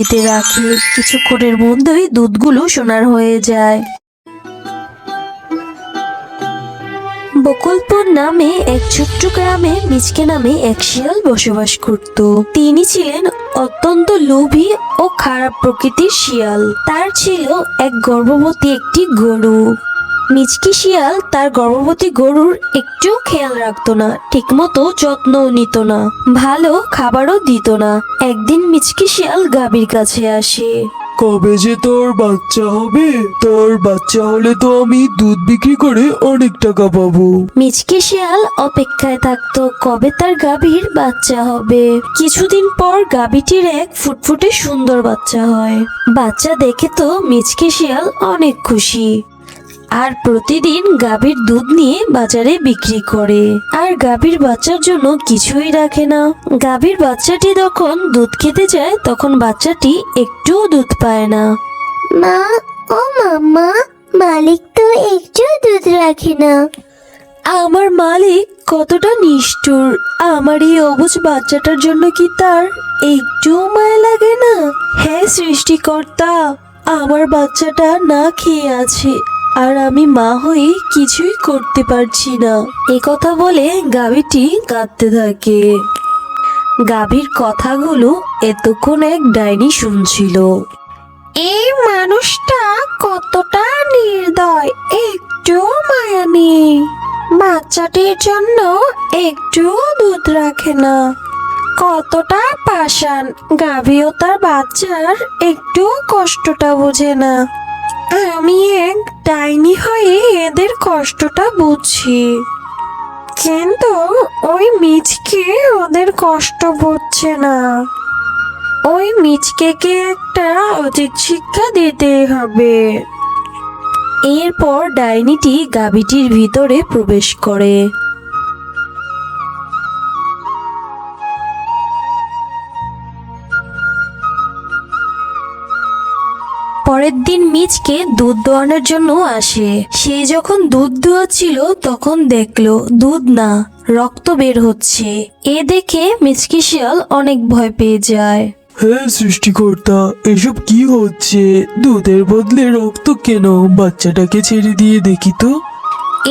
বালতিতে রাখে। কিছুক্ষণের মধ্যেই দুধগুলো সোনার হয়ে যায়। বকুলপুর নামে এক ছোট্ট গ্রামে মিচকে নামে এক শিয়াল বসবাস করত। তিনি ছিলেন অত্যন্ত লোভী ও খারাপ প্রকৃতির শিয়াল। তার ছিল এক গর্ভবতী একটি গরু। মিচকি শিয়াল তার গর্ভবতী গরুর একটু খেয়াল রাখতো না, ঠিকমতো যত্নও নিত না, ভালো খাবারও দিত না। একদিন মিচকি শিয়াল গাভীর কাছে আসে। কবে যে তোর বাচ্চা হবে? তোর বাচ্চা হলে তো আমি দুধ বিক্রি করে অনেক টাকা পাবো। মিচকে শিয়াল অপেক্ষায় থাকতো কবে তার গাভীর বাচ্চা হবে। কিছুদিন পর গাভীটির এক ফুটফুটে সুন্দর বাচ্চা হয়। বাচ্চা দেখে তো মিচকে শিয়াল অনেক খুশি, আর প্রতিদিন গাভীর দুধ নিয়ে বাজারে বিক্রি করে। আর গাভীর বাচ্চার জন্য কিছুই রাখে না। গাভীর বাচ্চাটি যখন দুধ খেতে যায় তখন বাচ্চাটি একটুও দুধ পায় না। মা, ও মাম্মা, মালিক তো একটু দুধ রাখে না। আমার মালিক কতটা নিষ্ঠুর! আমার এই অবুঝ বাচ্চাটার জন্য কি তার একটু মায়া লাগে না? হ্যাঁ সৃষ্টিকর্তা, আমার বাচ্চাটা না খেয়ে আছে, আর আমি মা হয়ে কিছুই করতে পারছি না। এ কথা বলে গাভীটি কাঁদতে থাকে। গাভীর কথাগুলো এতক্ষণ এক ডাইনি শুনছিল। এই মানুষটা কতটা নির্দয়, একটু মায়া নেই। বাচ্চাটির জন্য একটু দুধ রাখে না। কতটা পাষাণ! গাভীও তার বাচ্চার একটু কষ্টটা বোঝে না। আমি এক ডাইনি হয়ে এদের কষ্টটা বুঝছি, কিন্তু ওই মিচকে ওদের কষ্ট বুঝছে না। ওই মিচকেকে একটা উচিত শিক্ষা দিতেই হবে। এরপর ডাইনিটি গাভীটির ভিতরে প্রবেশ করে। পরের দিন মিচকে দুধ দোয়ানোর জন্য আসে। সে যখন দুধ দোয়াচ্ছিল তখন দেখলো দুধ না, রক্ত বের হচ্ছে। এ দেখে মিচকি শিয়াল অনেক ভয় পেয়ে যায়। হ্যাঁ সৃষ্টিকর্তা, এসব কি হচ্ছে? দুধের বদলে রক্ত কেন? বাচ্চাটাকে ছেড়ে দিয়ে দেখি তো।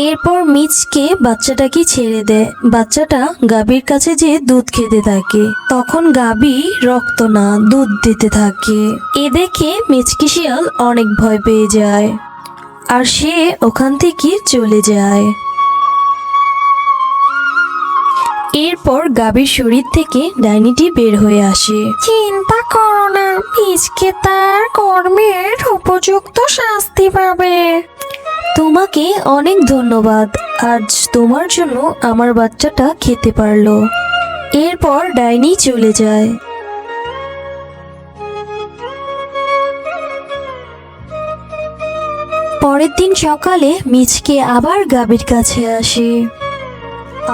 এরপর মিচকে বাচ্চাটাকে ছেড়ে দেয়। বাচ্চাটা গাভীর কাছে যেয়ে দুধ খেতে থাকে। তখন গাভী রক্ত না, দুধ দিতে থাকে। এ দেখে মিচকি শিয়াল অনেক ভয় পেয়ে যায়, আর সে ওখান থেকে চলে যায়। এরপর গাভীর শরীর থেকে ডাইনিটি বের হয়ে আসে। চিন্তা করো না, মিচকে তার কর্মের উপযুক্ত শাস্তি পাবে। তোমাকে অনেক ধন্যবাদ, আজ তোমার জন্য আমার বাচ্চাটা খেতে পারলো। এরপর ডাইনি চলে যায়। পরের দিন সকালে মিচকে আবার গাভীর কাছে আসে।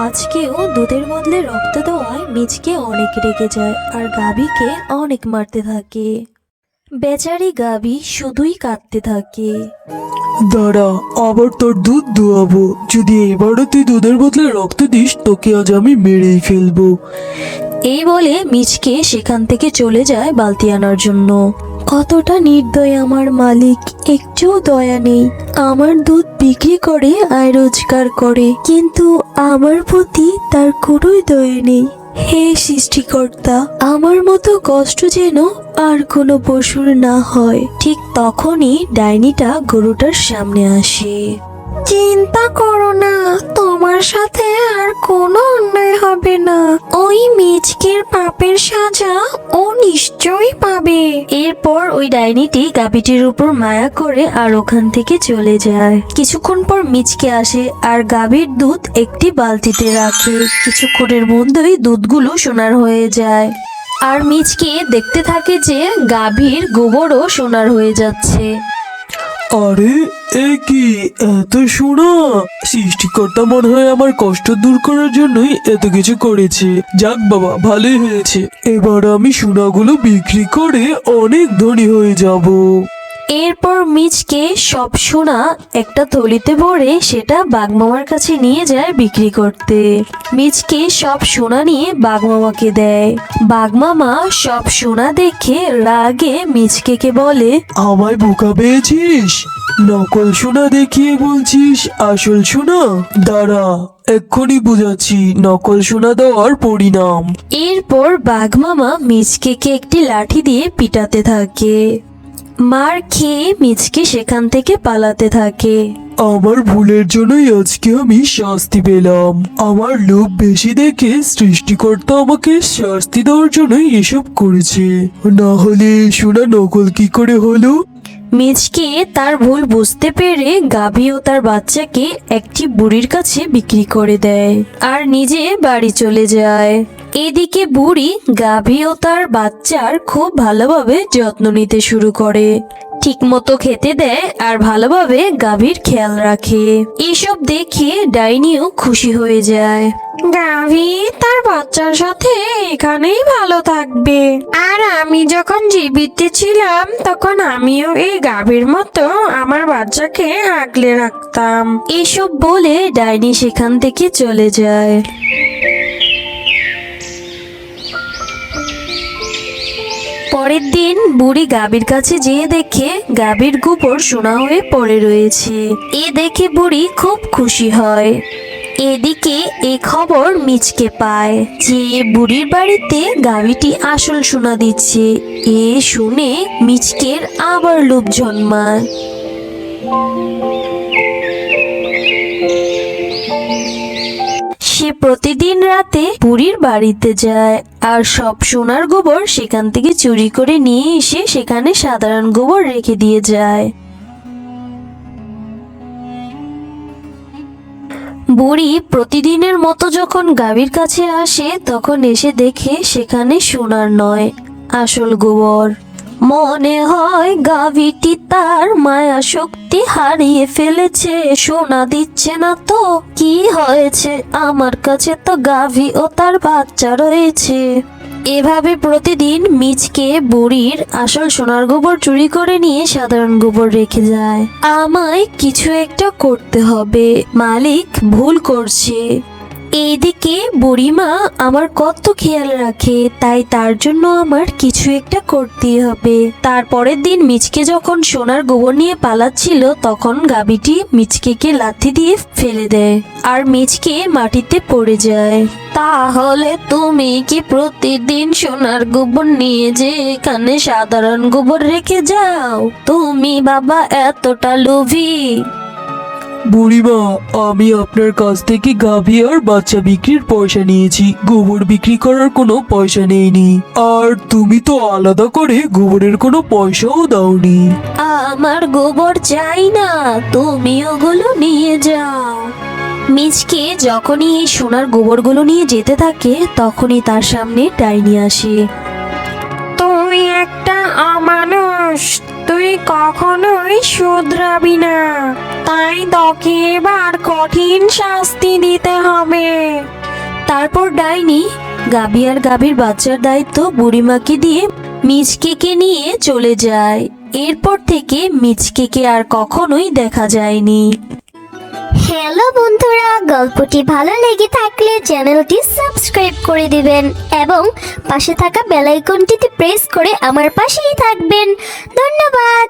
আজকেও দুধের বদলে রক্ত দেওয়ায় মিচকে অনেক রেগে যায়, আর গাভীকে অনেক মারতে থাকে। বেচারি গাভী শুধুই কাঁদতে থাকে। দাঁড়া, আবার তোর দুধ দোয়াবো। যদি এবারও তুই দুধের বদলে রক্ত দিস, তোকে আজ আমি মেরেই ফেলবো। এই বলে মিচকে সেখান থেকে চলে যায় বালতি আনার জন্য। কতটা নির্দয় আমার মালিক, একটু দয়া নেই। আমার দুধ বিক্রি করে আয় রোজগার করে, কিন্তু আমার প্রতি তার কোনোই দয়া নেই। হে সৃষ্টিকর্তা, আমার মতো কষ্ট যেন আর কোনো পশুর না হয়। ঠিক তখনই ডাইনিটা গরুটার সামনে আসে। চিন্তা করো না, তোমার সাথে আর কোনো অন্যায় হবে না। ওই মিচকের পাপের সাজা ও নিশ্চয়ই পাবে। এরপর ওই ডাইনিটি গাভীটির উপর মায়া করে আর ওখান থেকে চলে যায়। কিছুক্ষণ পর মিচকে আসে আর গাভীর দুধ একটি বালতিতে রাখে। কিছুক্ষণের মধ্যেই দুধগুলো সোনার হয়ে যায়। আর মিচকে দেখতে থাকে যে গাভীর গোবরও সোনার হয়ে যাচ্ছে। আরে এ কি এত সোনা! সৃষ্টিকর্তা মনে হয় আমার কষ্ট দূর করার জন্যই এত কিছু করেছে। যাক বাবা, ভালোই হয়েছে। এবার আমি সোনাগুলো বিক্রি করে অনেক ধনী হয়ে যাব। এরপর মিচকে সব সোনা একটা থলিতে ভরে সেটা বাঘমামার কাছে নিয়ে যায় বিক্রি করতে। মিচকে সব সোনা নিয়ে বাঘমামাকে দেয়। বাঘমামা সব সোনা দেখে রাগে মিচকেকে বলে, আমায় বোকা পেয়েছিস? নকল সোনা দেখিয়ে বলছিস আসল সোনা? দাঁড়া, এক্ষুনি বুঝাচ্ছি নকল সোনা দেওয়ার পরিণাম। এরপর বাঘমামা মিচকেকে একটি লাঠি দিয়ে পিটাতে থাকে। মার খেয়ে মিচকে সেখান থেকে পালাতে থাকে। আমার ভুলের জন্যই আজকে আমি শাস্তি পেলাম। আমার লোভ বেশি দেখে সৃষ্টিকর্তা আমাকে শাস্তি দেওয়ার জন্যই এসব করেছে, না হলে সোনা নকল কি করে হলো? মিচকে তার ভুল বুঝতে পেরে গাভী ও তার বাচ্চাকে একটি বুড়ির কাছে বিক্রি করে দেয় আর নিজে বাড়ি চলে যায়। এদিকে বুড়ি গাভী ও তার বাচ্চার খুব ভালোভাবে যত্ন নিতে শুরু করে, ঠিকমতো খেতে দেয় আর ভালোভাবে গাভীর খেয়াল রাখে। এসব দেখে ডাইনিও খুশি হয়ে যায়। গাভী তার বাচ্চার সাথে এখানেই ভালো থাকবে। আর আমি যখন জীবিত ছিলাম তখন আমিও এই গাভীর মতো আমার বাচ্চাকে আগলে রাখতাম। এসব বলে ডাইনি সেখান থেকে চলে যায়। পরের দিন বুড়ি গাভীর কাছে যেয়ে দেখে গাভীর গোবর সোনা হয়ে পড়ে রয়েছে। এ দেখে বুড়ি খুব খুশি হয়। এদিকে এ খবর মিচকে পায় যে বুড়ির বাড়িতে গাভীটি আসল সোনা দিচ্ছে। এ শুনে মিচকের আবার লোভ জন্মায়। সে প্রতিদিন রাতে বুড়ির বাড়িতে যায় আর সব সোনার গোবর সেখান থেকে চুরি করে নিয়ে এসে সেখানে সাধারণ গোবর রেখে দিয়ে যায়। বুড়ি প্রতিদিনের মতো যখন গাভীর কাছে আসে তখন এসে দেখে সেখানে সোনার নয়, আসল গোবর। মনে হয় গাভীটি তার মায়া শক্তি হারিয়ে ফেলেছে, সোনা দিচ্ছে না তো। কি হয়েছে, আমার কাছে তো গাভী ও তার বাচ্চা রয়েছে। এভাবে প্রতিদিন মিচকে বুড়ির আসল সোনার গোবর চুরি করে নিয়ে সাধারণ গোবর রেখে যায়। আমায় কিছু একটা করতে হবে, মালিক ভুল করছে। এইদিকে বুড়িমা আমার কত খেয়াল রাখে, তাই তার জন্য আমার কিছু একটা করতেই হবে। তারপরের দিন মিচকে যখন সোনার গোবর নিয়ে পালাচ্ছিল তখন গাভীটি মিচকেকে লাথি দিয়ে ফেলে দেয় আর মিচকে মাটিতে পড়ে যায়। তাহলে তুমি কি প্রতিদিন সোনার গোবর নিয়ে যে এখানে সাধারণ গোবর রেখে যাও? তুমি বাবা এতটা লোভী? বুড়িমা, আমি আপনার কাছ থেকে গাভী আর বাচ্চা বিক্রির পয়সা নিয়েছি, গোবর বিক্রি করার কোনো পয়সা নেইনি। আর তুমি তো আলাদা করে গোবরের কোনো পয়সাও দাওনি। আমার গোবর চাই না, তুমি ওগুলো নিয়ে যাও। মিচকে যখনই এই সোনার গোবরগুলো নিয়ে যেতে থাকে তখনই তার সামনে ডাইনি আসে। তুই একটা অমানুষ, তুই কখনোই শুধরাবি না, তাই তোকে এবার কঠিন শাস্তি দিতে হবে। তারপর ডাইনি গাভী আর গাভীর বাচ্চার দায়িত্ব বুড়িমাকে দিয়ে মিচকেকে নিয়ে চলে যায়। এরপর থেকে মিচকেকে আর কখনোই দেখা যায়নি। হ্যালো বন্ধুরা, গল্পটি ভালো লেগে থাকলে চ্যানেলটি সাবস্ক্রাইব করে দিবেন এবং পাশে থাকা বেল আইকনটিতে প্রেস করে আমার পাশেই থাকবেন। ধন্যবাদ।